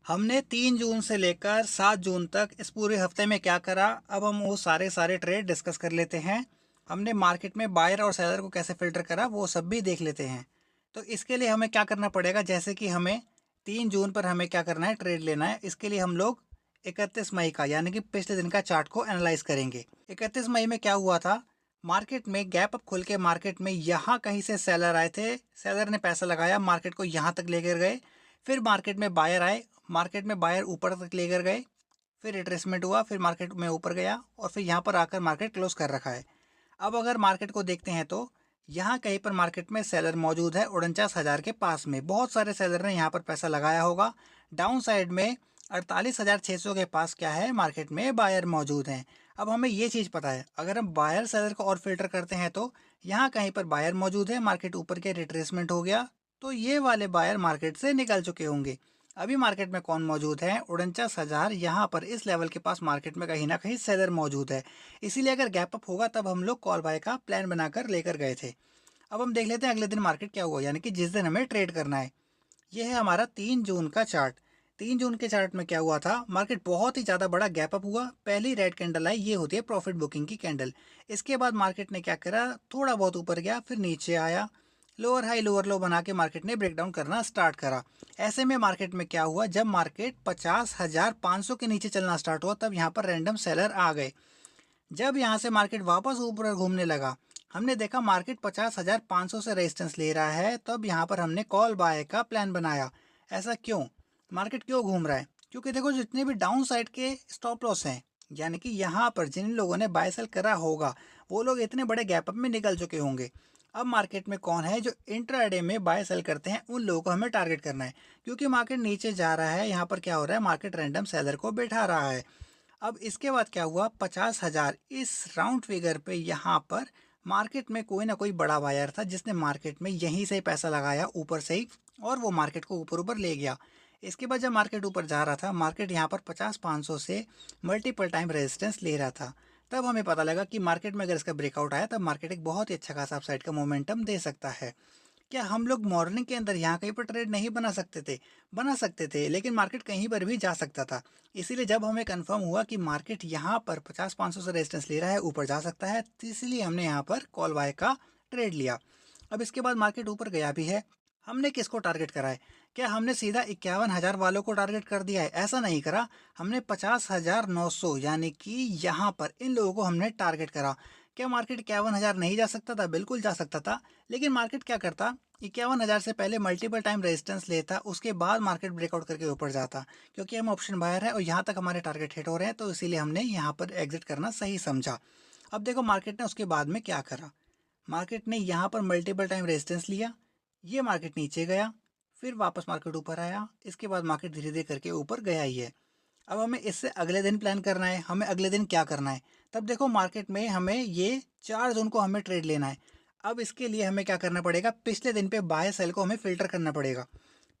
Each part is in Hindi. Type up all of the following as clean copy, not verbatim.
हमने 3 जून से लेकर 7 जून तक इस पूरे हफ्ते में क्या करा, अब हम वो सारे ट्रेड डिस्कस कर लेते हैं। हमने मार्केट में बायर और सेलर को कैसे फ़िल्टर करा वो सब भी देख लेते हैं। तो इसके लिए हमें क्या करना पड़ेगा, जैसे कि हमें 3 जून पर हमें क्या करना है, ट्रेड लेना है। इसके लिए हम लोग 31 मई का यानी कि पिछले दिन का चार्ट को एनालाइज करेंगे। 31 मई में क्या हुआ था, मार्केट में गैप अप खुल के मार्केट में यहाँ कहीं से सेलर आए थे, सेलर ने पैसा लगाया, मार्केट को यहाँ तक लेकर गए। फिर मार्केट में बायर आए, मार्केट में बायर ऊपर तक लेकर गए, फिर रिट्रेसमेंट हुआ, फिर मार्केट में ऊपर गया और फिर यहाँ पर आकर मार्केट क्लोज कर रखा है। अब अगर मार्केट को देखते हैं तो यहाँ कहीं पर मार्केट में सेलर मौजूद है 49,000 के पास में। बहुत सारे सेलर ने यहाँ पर पैसा लगाया होगा। डाउन साइड में 48,600 के पास क्या है, मार्केट में बायर मौजूद हैं। अब हमें ये चीज़ पता है, अगर हम बायर सेलर को और फिल्टर करते हैं तो यहाँ कहीं पर बायर मौजूद है, मार्केट ऊपर के रिट्रेसमेंट हो गया, तो ये वाले बायर मार्केट से निकल चुके होंगे। अभी मार्केट में कौन मौजूद है, 49,000 यहाँ पर इस लेवल के पास मार्केट में कहीं ना कहीं सेलर मौजूद है। इसीलिए अगर गैप अप होगा तब हम लोग कॉल बाय का प्लान बनाकर लेकर गए थे। अब हम देख लेते हैं अगले दिन मार्केट क्या हुआ, यानी कि जिस दिन हमें ट्रेड करना है। ये है हमारा 3 जून का चार्ट। 3 जून के चार्ट में क्या हुआ था, मार्केट बहुत ही ज़्यादा बड़ा गैप अप हुआ। पहली रेड कैंडल आई, ये होती है प्रॉफिट बुकिंग की कैंडल। इसके बाद मार्केट ने क्या करा, थोड़ा बहुत ऊपर गया, फिर नीचे आया, लोअर हाई लोअर लो बना के मार्केट ने ब्रेकडाउन करना स्टार्ट करा। ऐसे में मार्केट में क्या हुआ, जब मार्केट 50,500 के नीचे चलना स्टार्ट हुआ तब यहाँ पर रैंडम सेलर आ गए। जब यहाँ से मार्केट वापस ऊपर घूमने लगा, हमने देखा मार्केट 50,500 से रेजिस्टेंस ले रहा है, तब यहाँ पर हमने कॉल बाय का प्लान बनाया। ऐसा क्यों, मार्केट क्यों घूम रहा है, क्योंकि देखो जितने भी डाउन साइड के स्टॉप लॉस हैं, यानी कि यहाँ पर जिन लोगों ने बाय सेल करा होगा वो लोग इतने बड़े गैप अप में निकल चुके होंगे। अब मार्केट में कौन है जो इंट्राडे में बाय सेल करते हैं, उन लोगों को हमें टारगेट करना है। क्योंकि मार्केट नीचे जा रहा है, यहाँ पर क्या हो रहा है, मार्केट रैंडम सेलर को बैठा रहा है। अब इसके बाद क्या हुआ, 50,000 इस राउंड फिगर पे यहाँ पर मार्केट में कोई ना कोई बड़ा बायर था जिसने मार्केट में यहीं से पैसा लगाया ऊपर से ही, और वो मार्केट को ऊपर ऊपर ले गया। इसके बाद जब मार्केट ऊपर जा रहा था, मार्केट यहाँ पर 50-500 से मल्टीपल टाइम रेजिस्टेंस ले रहा था। तब हमें पता लगा कि मार्केट में अगर इसका ब्रेकआउट आया तब मार्केट एक बहुत ही अच्छा खासा अपसाइड का मोमेंटम दे सकता है। क्या हम लोग मॉर्निंग के अंदर यहाँ कहीं पर ट्रेड नहीं बना सकते थे? बना सकते थे, लेकिन मार्केट कहीं पर भी जा सकता था। इसीलिए जब हमें कंफर्म हुआ कि मार्केट यहाँ पर 50-500 से रेजिस्टेंस ले रहा है, ऊपर जा सकता है, तो इसलिए हमने यहाँ पर कॉल बाय का ट्रेड लिया। अब इसके बाद मार्केट ऊपर गया भी है, हमने किसको टारगेट करा है? क्या हमने सीधा 51,000 वालों को टारगेट कर दिया है? ऐसा नहीं करा। हमने 50,900 यानी कि यहाँ पर इन लोगों को हमने टारगेट करा। क्या मार्केट 51,000 नहीं जा सकता था? बिल्कुल जा सकता था। लेकिन मार्केट क्या करता, 51,000 से पहले मल्टीपल टाइम रेजिस्टेंस लेता, उसके बाद मार्केट ब्रेकआउट करके ऊपर जाता। क्योंकि हम ऑप्शन बायर है और यहाँ तक हमारे टारगेट हिट हो रहे हैं, तो इसीलिए हमने यहाँ पर एग्जिट करना सही समझा। अब देखो मार्केट ने उसके बाद में क्या करा। मार्केट ने यहाँ पर मल्टीपल टाइम रेजिस्टेंस लिया, ये मार्केट नीचे गया, फिर वापस मार्केट ऊपर आया, इसके बाद मार्केट धीरे धीरे करके ऊपर गया ही है। अब हमें इससे अगले दिन प्लान करना है, हमें अगले दिन क्या करना है। तब देखो मार्केट में हमें ये 4 जून को हमें ट्रेड लेना है। अब इसके लिए हमें क्या करना पड़ेगा, पिछले दिन पे बाय सेल को हमें फिल्टर करना पड़ेगा।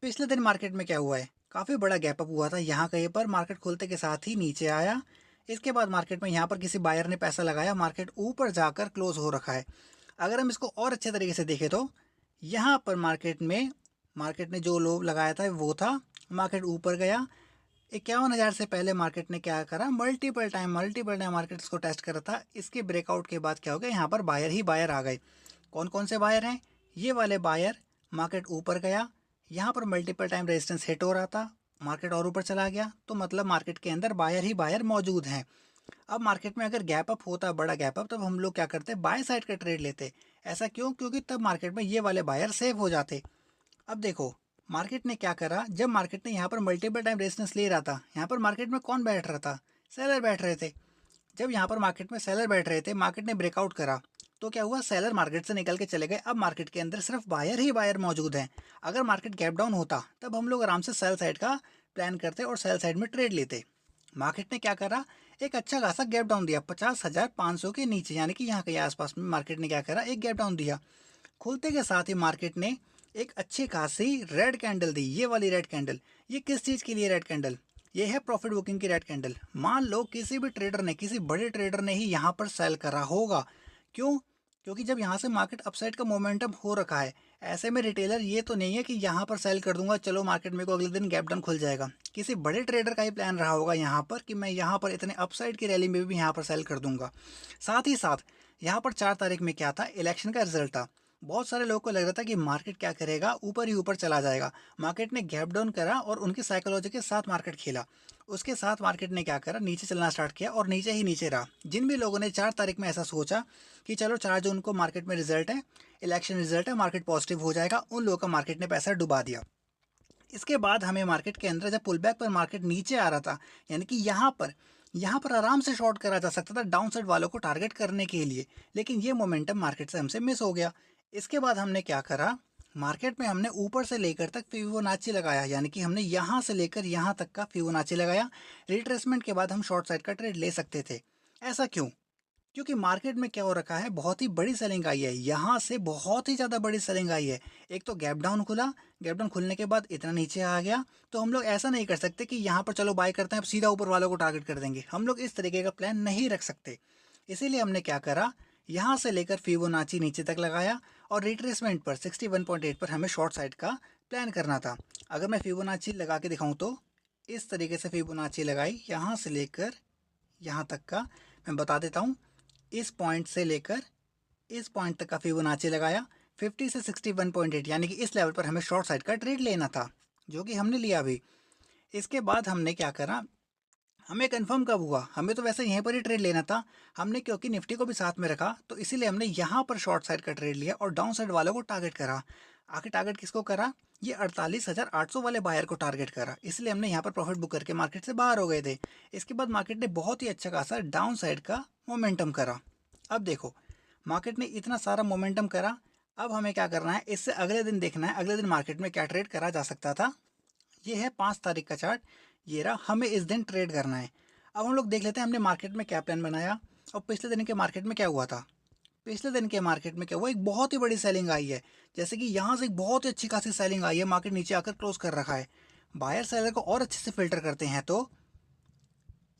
पिछले दिन मार्केट में क्या हुआ है, काफ़ी बड़ा गैप अप हुआ था, यहाँ कहीं पर मार्केट खुलते के साथ ही नीचे आया। इसके बाद मार्केट में यहाँ पर किसी बायर ने पैसा लगाया, मार्केट ऊपर जाकर क्लोज हो रखा है। अगर हम इसको और अच्छे तरीके से देखें तो यहाँ पर मार्केट ने जो लो लगाया था वो था, मार्केट ऊपर गया, 51,000 से पहले मार्केट ने क्या करा, मल्टीपल टाइम मार्केट इसको टेस्ट करा था। इसके ब्रेकआउट के बाद क्या हो गया, यहाँ पर बायर ही बायर आ गए। कौन कौन से बायर हैं, ये वाले बायर। मार्केट ऊपर गया, यहाँ पर मल्टीपल टाइम रेजिस्टेंस हिट हो रहा था, मार्केट और ऊपर चला गया, तो मतलब मार्केट के अंदर बायर ही बायर मौजूद हैं। अब मार्केट में अगर गैप अप होता, बड़ा गैप अप, तब हम लोग क्या करते, बाय साइड का ट्रेड लेते। ऐसा क्यों, क्योंकि तब मार्केट में ये वाले बायर सेव हो जाते। अब देखो मार्केट ने क्या करा, जब मार्केट ने यहाँ पर मल्टीपल टाइम रेजिस्टेंस ले रहा था, यहाँ पर मार्केट में कौन बैठ रहा था, सेलर बैठ रहे थे। जब यहाँ पर मार्केट में सेलर बैठ रहे थे, मार्केट ने ब्रेकआउट करा, तो क्या हुआ, सेलर मार्केट से निकल के चले गए। अब मार्केट के अंदर सिर्फ बायर ही बायर मौजूद हैं। अगर मार्केट गैप डाउन होता तब हम लोग आराम से सेल साइड का प्लान करते और सेल साइड में ट्रेड लेते। मार्केट ने क्या करा, एक अच्छा खासा गैप डाउन दिया 50,500 के नीचे, यानी कि यहाँ के आसपास में मार्केट ने क्या करा, एक गैप डाउन दिया। खुलते के साथ ही मार्केट ने एक अच्छी खासी रेड कैंडल दी, ये वाली रेड कैंडल। ये किस चीज़ के लिए रेड कैंडल, ये है प्रॉफिट बुकिंग की रेड कैंडल। मान लो किसी भी ट्रेडर ने, किसी बड़े ट्रेडर ने ही यहाँ पर सेल करा होगा। क्यों, क्योंकि जब यहाँ से मार्केट अपसाइड का मोमेंटम हो रखा है, ऐसे में रिटेलर ये तो नहीं है कि यहाँ पर सेल कर दूंगा, चलो मार्केट में को अगले दिन गैप डाउन खुल जाएगा। किसी बड़े ट्रेडर का ही प्लान रहा होगा यहाँ पर कि मैं यहाँ पर इतने अपसाइड की रैली में भी यहाँ पर सेल कर दूंगा। साथ ही साथ यहाँ पर 4 तारीख में क्या था, इलेक्शन का रिजल्ट था। बहुत सारे लोगों को लग रहा था कि मार्केट क्या करेगा, ऊपर ही ऊपर चला जाएगा। मार्केट ने गैप डाउन करा और उनकी साइकोलॉजी के साथ मार्केट खेला। उसके साथ मार्केट ने क्या करा, नीचे चलना स्टार्ट किया और नीचे ही नीचे रहा। जिन भी लोगों ने 4 तारीख में ऐसा सोचा कि चलो 4 जून को मार्केट में रिजल्ट है, इलेक्शन रिजल्ट है, मार्केट पॉजिटिव हो जाएगा, उन लोगों का मार्केट ने पैसा डुबा दिया। इसके बाद हमें मार्केट के अंदर जब पुल बैक पर मार्केट नीचे आ रहा था, यानी कि यहाँ पर आराम से शॉर्ट करा जा सकता था डाउन साइड वालों को टारगेट करने के लिए, लेकिन ये मोमेंटम मार्केट से हमसे मिस हो गया। इसके बाद हमने क्या करा, मार्केट में हमने ऊपर से लेकर तक फिबोनाची लगाया, यानी कि हमने यहाँ से लेकर यहाँ तक का फिबोनाची लगाया। रिट्रेसमेंट के बाद हम शॉर्ट साइड का ट्रेड ले सकते थे। ऐसा क्यों? क्योंकि मार्केट में क्या हो रखा है, बहुत ही बड़ी सेलिंग आई है, यहाँ से बहुत ही ज़्यादा बड़ी सेलिंग आई है। एक तो गैप डाउन खुला, गैप डाउन खुलने के बाद इतना नीचे आ गया, तो हम लोग ऐसा नहीं कर सकते कि यहाँ पर चलो बाय करते हैं अब सीधा ऊपर वालों को टारगेट कर देंगे। हम लोग इस तरीके का प्लान नहीं रख सकते। इसीलिए हमने क्या करा, यहाँ से लेकर फिबोनाची नीचे तक लगाया और रिट्रेसमेंट पर 61.8 पर हमें शॉर्ट साइड का प्लान करना था। अगर मैं फिबोनाची लगा के दिखाऊँ तो इस तरीके से फिबोनाची लगाई, यहाँ से लेकर यहाँ तक का मैं बता देता हूँ। इस पॉइंट से लेकर इस पॉइंट तक का फिबोनाची लगाया, 50 से 61.8 यानी कि इस लेवल पर हमें शॉर्ट साइड का ट्रेड लेना था, जो कि हमने लिया भी। इसके बाद हमने क्या करा, हमें कंफर्म कब हुआ, हमें तो वैसे यहीं पर ही ट्रेड लेना था। हमने क्योंकि निफ्टी को भी साथ में रखा तो इसीलिए हमने यहाँ पर शॉर्ट साइड का ट्रेड लिया और डाउन साइड वालों को टारगेट करा। आखिर टारगेट किसको करा, ये 48,800 वाले बायर को टारगेट करा, इसलिए हमने यहाँ पर प्रॉफिट बुक करके मार्केट से बाहर हो गए थे। इसके बाद मार्केट ने बहुत ही अच्छा खासा डाउन साइड का मोमेंटम करा। अब देखो, मार्केट ने इतना सारा मोमेंटम करा, अब हमें क्या करना है, इससे अगले दिन देखना है अगले दिन मार्केट में क्या ट्रेड करा जा सकता था। ये है 5 तारीख का चार्ट, ये रहा, हमें इस दिन ट्रेड करना है। अब हम लोग देख लेते हैं हमने मार्केट में क्या प्लान बनाया और पिछले दिन के मार्केट में क्या हुआ था। पिछले दिन के मार्केट में क्या हुआ, एक बहुत ही बड़ी सेलिंग आई है। जैसे कि यहाँ से एक बहुत ही अच्छी खासी सेलिंग आई है, मार्केट नीचे आकर क्लोज कर रखा है। बायर सेलर को और अच्छे से फिल्टर करते हैं तो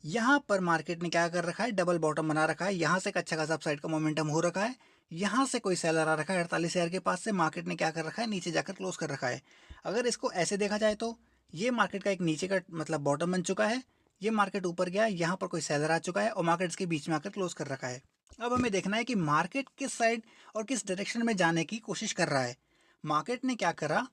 यहाँ पर मार्केट ने क्या कर रखा है, डबल बॉटम बना रखा है। यहाँ से एक अच्छा खासा अपसाइड का मोमेंटम हो रखा है, यहाँ से कोई सेलर आ रखा है 48,000 के पास से, मार्केट ने क्या कर रखा है, नीचे जाकर क्लोज कर रखा है। अगर इसको ऐसे देखा जाए तो ये मार्केट का एक नीचे का मतलब बॉटम बन चुका है, ये मार्केट ऊपर गया, यहाँ पर कोई सेलर आ चुका है और मार्केट इसके बीच में आकर क्लोज कर रखा है। अब हमें देखना है कि मार्केट किस साइड और किस डायरेक्शन में जाने की कोशिश कर रहा है। मार्केट ने क्या करा,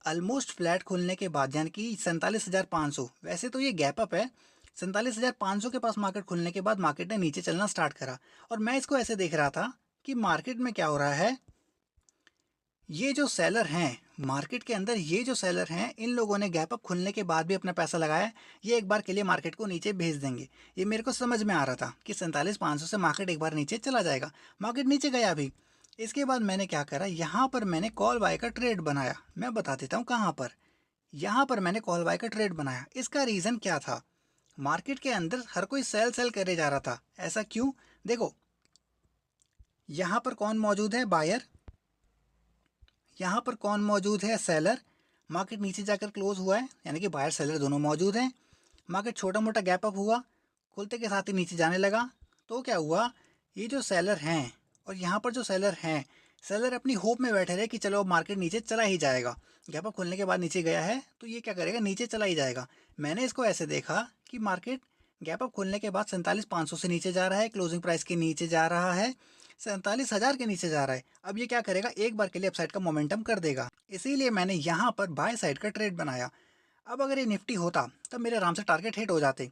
ऑलमोस्ट फ्लैट खुलने के बाद यानी कि 47,500, वैसे तो ये गैप अप है, 47,500 के पास मार्केट खुलने के बाद मार्केट ने नीचे चलना स्टार्ट करा। और मैं इसको ऐसे देख रहा था कि मार्केट में क्या हो रहा है, ये जो सेलर हैं मार्केट के अंदर, ये जो सेलर हैं, इन लोगों ने गैप अप खुलने के बाद भी अपना पैसा लगाया, ये एक बार के लिए मार्केट को नीचे भेज देंगे। ये मेरे को समझ में आ रहा था कि 47,500 से मार्केट एक बार नीचे चला जाएगा। मार्केट नीचे गया भी। इसके बाद मैंने क्या करा, यहाँ पर मैंने कॉल बाय का ट्रेड बनाया। मैं बता देता हूँ कहाँ पर। यहाँ पर मैंने कॉल बाय का ट्रेड बनाया। इसका रीज़न क्या था, मार्केट के अंदर हर कोई सेल सेल करे जा रहा था। ऐसा क्यों, देखो यहाँ पर कौन मौजूद है, बायर, यहाँ पर कौन मौजूद है, सेलर। मार्केट नीचे जाकर क्लोज हुआ है, यानी कि बायर सेलर दोनों मौजूद हैं। मार्केट छोटा मोटा गैप अप हुआ, खुलते के साथ ही नीचे जाने लगा। तो क्या हुआ, ये जो सेलर हैं और यहाँ पर जो सेलर हैं, सेलर अपनी होप में बैठे रहे कि चलो अब मार्केट नीचे चला ही जाएगा। गैप अप खुलने के बाद नीचे गया है तो ये क्या करेगा, नीचे चला ही जाएगा। मैंने इसको ऐसे देखा कि मार्केट गैप अप खुलने के बाद 47,500 से नीचे जा रहा है, क्लोजिंग प्राइस के नीचे जा रहा है, 47,000 के नीचे जा रहा है। अब ये क्या करेगा, एक बार के लिए अपसाइड का मोमेंटम कर देगा। इसीलिए मैंने यहाँ पर बाय साइड का ट्रेड बनाया। अब अगर ये निफ्टी होता तब मेरे आराम से टारगेट हिट हो जाते,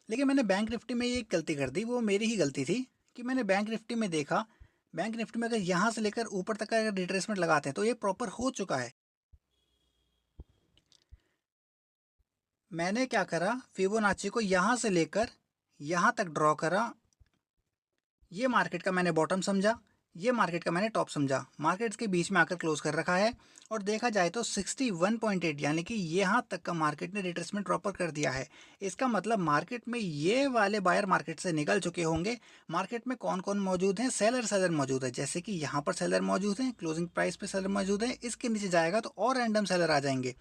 लेकिन मैंने बैंक निफ्टी में ये एक गलती कर दी, वो मेरी ही गलती थी कि मैंने बैंक निफ्टी में देखा, बैंक निफ्टी में अगर यहाँ से लेकर ऊपर तक का अगर रिट्रेसमेंट लगाते हैं तो ये प्रॉपर हो चुका है। मैंने क्या करा, फिबोनाची को यहाँ से लेकर यहाँ तक ड्रॉ करा। ये मार्केट का मैंने बॉटम समझा, ये मार्केट का मैंने टॉप समझा। मार्केट्स के बीच में आकर क्लोज कर रखा है और देखा जाए तो 61.8 यानी कि यहाँ तक का मार्केट ने रिट्रेसमेंट प्रॉपर कर दिया है। इसका मतलब मार्केट में ये वाले बायर मार्केट से निकल चुके होंगे। मार्केट में कौन कौन मौजूद हैं, सेलर मौजूद है, जैसे कि यहाँ पर सेलर मौजूद हैं, क्लोजिंग प्राइस पे सेलर मौजूद है। इसके नीचे जाएगा तो और रैंडम सेलर आ जाएंगे।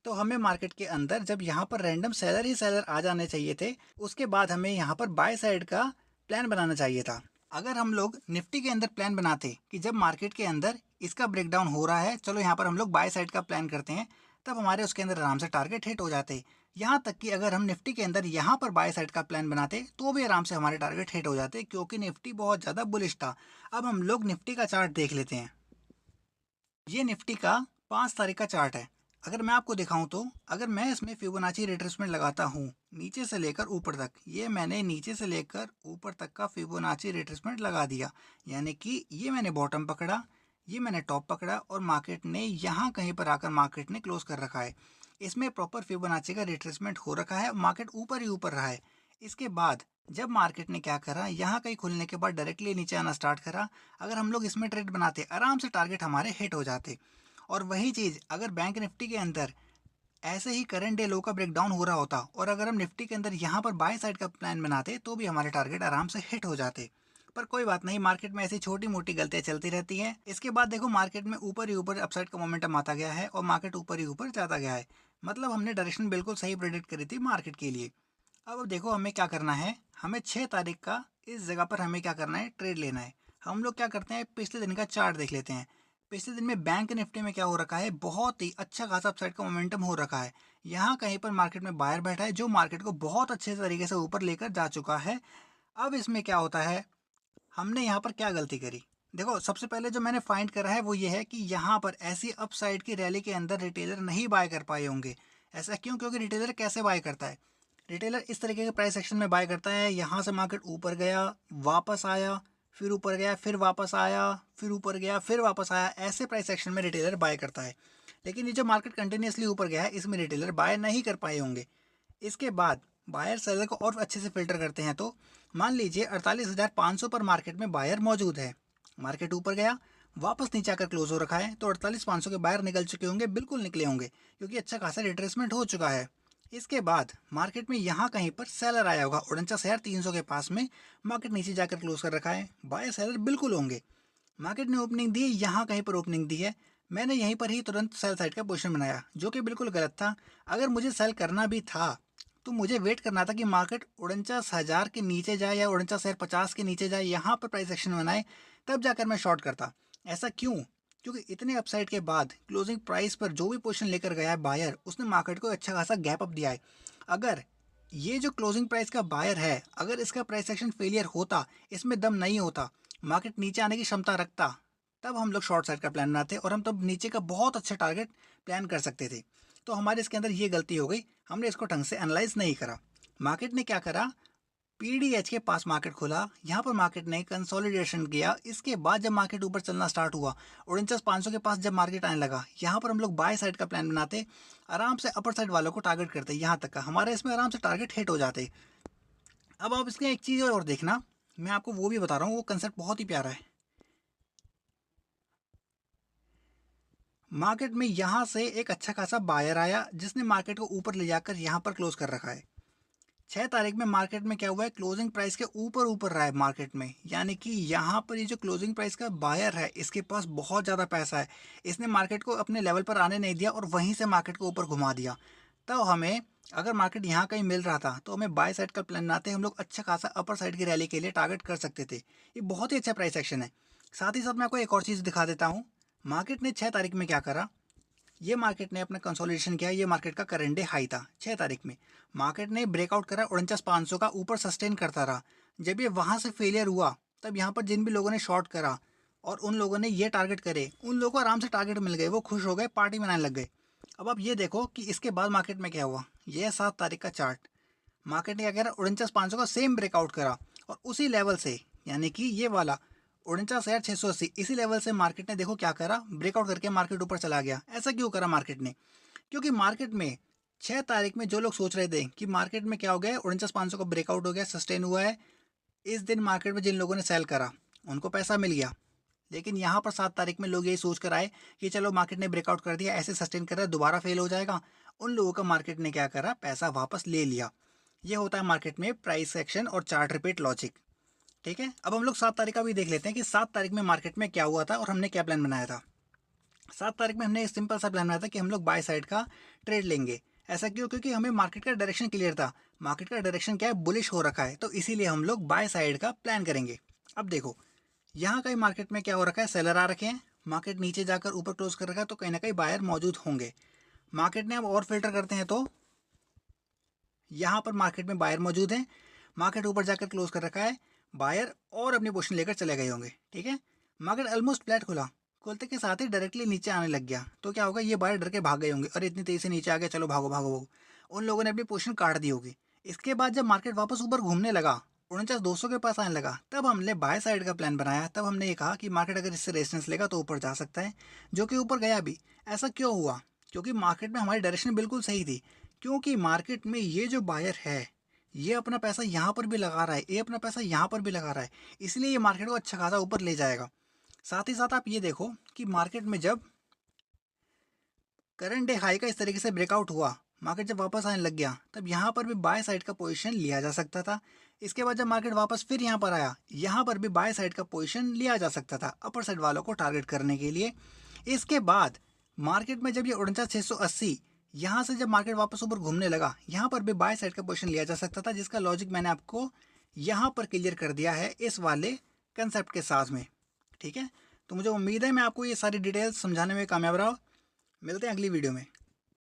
तो हमें मार्केट के अंदर जब यहाँ पर रैंडम सेलर ही सेलर आ जाने चाहिए थे, उसके बाद हमें यहाँ पर बाय साइड का प्लान बनाना चाहिए था। अगर हम लोग निफ्टी के अंदर प्लान बनाते कि जब मार्केट के अंदर इसका ब्रेकडाउन हो रहा है, चलो यहाँ पर हम लोग बाय साइड का प्लान करते हैं, तब हमारे उसके अंदर आराम से टारगेट हिट हो जाते। यहाँ तक कि अगर हम निफ्टी के अंदर यहाँ पर बाय साइड का प्लान बनाते तो भी आराम से हमारे टारगेट हिट हो जाते, क्योंकि निफ्टी बहुत ज़्यादा बुलिश था। अब हम लोग निफ्टी का चार्ट देख लेते हैं। ये निफ्टी का 5 तारीख का चार्ट है। अगर मैं आपको दिखाऊं तो अगर मैं इसमें फिबोनाची रिट्रेसमेंट लगाता हूँ नीचे से लेकर ऊपर तक, ये मैंने नीचे से लेकर ऊपर तक का फिबोनाची रिट्रेसमेंट लगा दिया, यानी कि ये मैंने बॉटम पकड़ा, ये मैंने टॉप पकड़ा और मार्केट ने यहाँ कहीं पर आकर मार्केट ने क्लोज कर रखा है। इसमें प्रॉपर फिबोनाची का रिट्रेसमेंट हो रखा है, मार्केट ऊपर ही ऊपर रहा है। इसके बाद जब मार्केट ने क्या करा, यहाँ कहीं खुलने के बाद डायरेक्टली नीचे आना स्टार्ट करा। अगर हम लोग इसमें ट्रेड बनाते आराम से टारगेट हमारे हिट हो जाते। और वही चीज़ अगर बैंक निफ्टी के अंदर ऐसे ही करंट डे लो का ब्रेकडाउन हो रहा होता और अगर हम निफ्टी के अंदर यहाँ पर बाय साइड का प्लान बनाते तो भी हमारे टारगेट आराम से हिट हो जाते। पर कोई बात नहीं, मार्केट में ऐसी छोटी मोटी गलतियां चलती रहती हैं। इसके बाद देखो मार्केट में ऊपर ही ऊपर अपसाइड का मोमेंटम आता गया है और मार्केट ऊपर ही ऊपर जाता गया है। मतलब हमने डायरेक्शन बिल्कुल सही प्रेडिक्ट करी थी मार्केट के लिए। अब देखो हमें क्या करना है, हमें 6 तारीख का इस जगह पर हमें क्या करना है, ट्रेड लेना है। हम लोग क्या करते हैं, पिछले दिन का चार्ट देख लेते हैं। पिछले दिन में बैंक निफ्टी में क्या हो रखा है, बहुत ही अच्छा खासा अपसाइड का मोमेंटम हो रखा है। यहाँ कहीं पर मार्केट में बायर बैठा है जो मार्केट को बहुत अच्छे तरीके से ऊपर लेकर जा चुका है। अब इसमें क्या होता है, हमने यहाँ पर क्या गलती करी। देखो सबसे पहले जो मैंने फाइंड करा है वो ये है कि यहाँ पर ऐसी अपसाइड की रैली के अंदर रिटेलर नहीं बाय कर पाए होंगे। ऐसा क्यों, क्योंकि रिटेलर कैसे बाय करता है, रिटेलर इस तरीके के प्राइस सेक्शन में बाय करता है। यहाँ से मार्केट ऊपर गया, वापस आया, फिर ऊपर गया, फिर वापस आया, फिर ऊपर गया, फिर वापस आया, ऐसे प्राइस सेक्शन में रिटेलर बाय करता है। लेकिन ये जो मार्केट कंटिन्यूसली ऊपर गया है इसमें रिटेलर बाय नहीं कर पाए होंगे। इसके बाद बायर सेलर को और अच्छे से फिल्टर करते हैं तो मान लीजिए 48,500 पर मार्केट में बायर मौजूद है। मार्केट ऊपर गया, वापस नीचे आकर क्लोज हो रखा है, तो 48,500 के बायर निकल चुके होंगे, बिल्कुल निकले होंगे, क्योंकि अच्छा खासा रिट्रेसमेंट हो चुका है। इसके बाद मार्केट में यहाँ कहीं पर सेलर आया होगा 49,300 के पास में, मार्केट नीचे जाकर क्लोज कर रखा है, बायर सेलर बिल्कुल होंगे। मार्केट ने ओपनिंग दी, यहाँ कहीं पर ओपनिंग दी है, मैंने यहीं पर ही तुरंत सेल साइड का पोजीशन बनाया, जो कि बिल्कुल गलत था। अगर मुझे सेल करना भी था तो मुझे वेट करना था कि मार्केट 49,000 के नीचे जाए या 49,050 के नीचे जाए, यहाँ पर प्राइस एक्शन बनाए, तब जाकर मैं शॉर्ट करता। ऐसा क्यों, क्योंकि इतने अपसाइड के बाद क्लोजिंग प्राइस पर जो भी पोजीशन लेकर गया है बायर, उसने मार्केट को अच्छा खासा गैप अप दिया है। अगर ये जो क्लोजिंग प्राइस का बायर है, अगर इसका प्राइस एक्शन फेलियर होता, इसमें दम नहीं होता, मार्केट नीचे आने की क्षमता रखता, तब हम लोग शॉर्ट साइड का प्लान बनाते और हम तब नीचे का बहुत अच्छा टारगेट प्लान कर सकते थे। तो हमारे इसके अंदर ये गलती हो गई, हमने इसको ढंग से एनालाइज नहीं करा। मार्केट ने क्या करा, पीडीएच के पास मार्केट खुला, यहाँ पर मार्केट ने कंसोलिडेशन किया। इसके बाद जब मार्केट ऊपर चलना स्टार्ट हुआ, 49,500 के पास जब मार्केट आने लगा, यहाँ पर हम लोग बाय साइड का प्लान बनाते, आराम से अपर साइड वालों को टारगेट करते, यहाँ तक का हमारे इसमें आराम से टारगेट हिट हो जाते। अब आप इसके एक चीज़ और देखना, मैं आपको वो भी बता रहा हूँ, वो कंसेप्ट बहुत ही प्यारा है। मार्केट में यहाँ से एक अच्छा खासा बायर आया जिसने मार्केट को ऊपर ले जाकर यहाँ पर क्लोज कर रखा है। 6 तारीख में मार्केट में क्या हुआ है, क्लोजिंग प्राइस के ऊपर ऊपर रहा है मार्केट में, यानी कि यहाँ पर ये जो क्लोजिंग प्राइस का बायर है इसके पास बहुत ज़्यादा पैसा है। इसने मार्केट को अपने लेवल पर आने नहीं दिया और वहीं से मार्केट को ऊपर घुमा दिया। तो हमें अगर मार्केट यहाँ कहीं मिल रहा था तो हमें बाय साइड का प्लान बनाते, हम लोग अच्छा खासा अपर साइड की रैली के लिए टारगेट कर सकते थे। ये बहुत ही अच्छा प्राइस एक्शन है। साथ ही साथ मैं आपको एक और चीज़ दिखा देता हूँ। मार्केट ने 6 तारीख में क्या करा, ये मार्केट ने अपना कंसोलिडेशन किया, ये मार्केट का करंट डे हाई था 6 तारीख में। मार्केट ने ब्रेकआउट करा 49,500 का, ऊपर सस्टेन करता रहा। जब ये वहाँ से फेलियर हुआ तब यहाँ पर जिन भी लोगों ने शॉर्ट करा और उन लोगों ने ये टारगेट करे, उन लोगों को आराम से टारगेट मिल गए, वो खुश हो गए, पार्टी मनाने लग गए। अब आप ये देखो कि इसके बाद मार्केट में क्या हुआ। ये है 7 तारीख का चार्ट। मार्केट ने क्या करा, 49,500 का सेम ब्रेकआउट करा और उसी लेवल से, यानी कि ये वाला 49,680, इसी लेवल से मार्केट ने देखो क्या करा, ब्रेकआउट करके मार्केट ऊपर चला गया। ऐसा क्यों करा मार्केट ने, क्योंकि मार्केट में 6 तारीख में जो लोग सोच रहे थे कि मार्केट में क्या हो गया, 49,500 का ब्रेकआउट हो गया, सस्टेन हुआ है, इस दिन मार्केट में जिन लोगों ने सेल करा उनको पैसा मिल गया। लेकिन यहाँ पर 7 तारीख में लोग यही सोच कर आए कि चलो मार्केट ने ब्रेकआउट कर दिया, ऐसे सस्टेन कर रहा है, दोबारा फेल हो जाएगा। उन लोगों का मार्केट ने क्या करा, पैसा वापस ले लिया। ये होता है मार्केट में प्राइस एक्शन और चार्ट रिपीट लॉजिक। ठीक है, अब हम लोग 7 तारीख का भी देख लेते हैं कि 7 तारीख में मार्केट में क्या हुआ था और हमने क्या प्लान बनाया था। 7 तारीख में हमने एक सिंपल सा प्लान बनाया था कि हम लोग बाय साइड का ट्रेड लेंगे। ऐसा क्यों, क्योंकि हमें मार्केट का डायरेक्शन क्लियर था। मार्केट का डायरेक्शन क्या है, बुलिश हो रखा है, तो इसीलिए हम लोग बाय साइड का प्लान करेंगे। अब देखो यहाँ कहीं मार्केट में क्या हो रखा है, सेलर आ रखे हैं, मार्केट नीचे जाकर ऊपर क्लोज कर रखा है तो कहीं ना कहीं बायर मौजूद होंगे। मार्केट ने अब और फिल्टर करते हैं तो यहाँ पर मार्केट में बायर मौजूद हैं, मार्केट ऊपर जाकर क्लोज कर रखा है, बायर और अपनी पोजीशन लेकर चले गए होंगे। ठीक है, मार्केट ऑलमोस्ट फ्लैट खुला, खुलते के साथ ही डायरेक्टली नीचे आने लग गया तो क्या होगा, ये बायर डर के भाग गए होंगे, अरे इतनी तेजी से नीचे आ गया, चलो भागो भागो भागो। उन लोगों ने अपनी पोजीशन काट दी होगी। इसके बाद जब मार्केट वापस ऊपर घूमने लगा, 49,200 के पास आने लगा, तब हमने बाय साइड का प्लान बनाया। तब हमने ये कहा कि मार्केट अगर इससे रेजिस्टेंस लेगा तो ऊपर जा सकता है, जो कि ऊपर गया भी। ऐसा क्यों हुआ? क्योंकि मार्केट में हमारी डायरेक्शन बिल्कुल सही थी। क्योंकि मार्केट में ये जो बायर है, ये अपना पैसा यहाँ पर भी लगा रहा है, ये अपना पैसा यहाँ पर भी लगा रहा है, इसलिए ये मार्केट को अच्छा खासा ऊपर ले जाएगा। साथ ही साथ आप ये देखो कि मार्केट में जब करंट डे हाई का इस तरीके से ब्रेकआउट हुआ, मार्केट जब वापस आने लग गया, तब यहाँ पर भी बाय साइड का पोजीशन लिया जा सकता था। इसके बाद जब मार्केट वापस फिर यहाँ पर आया, यहाँ पर भी बाय साइड का पोजीशन लिया जा सकता था अपर साइड वालों को टारगेट करने के लिए। इसके बाद मार्केट में जब ये 49,680 यहाँ से जब मार्केट वापस ऊपर घूमने लगा, यहाँ पर भी बाय साइड का पोजीशन लिया जा सकता था, जिसका लॉजिक मैंने आपको यहाँ पर क्लियर कर दिया है इस वाले कंसेप्ट के साथ में। ठीक है, तो मुझे उम्मीद है मैं आपको ये सारी डिटेल्स समझाने में कामयाब रहा। मिलते हैं अगली वीडियो में।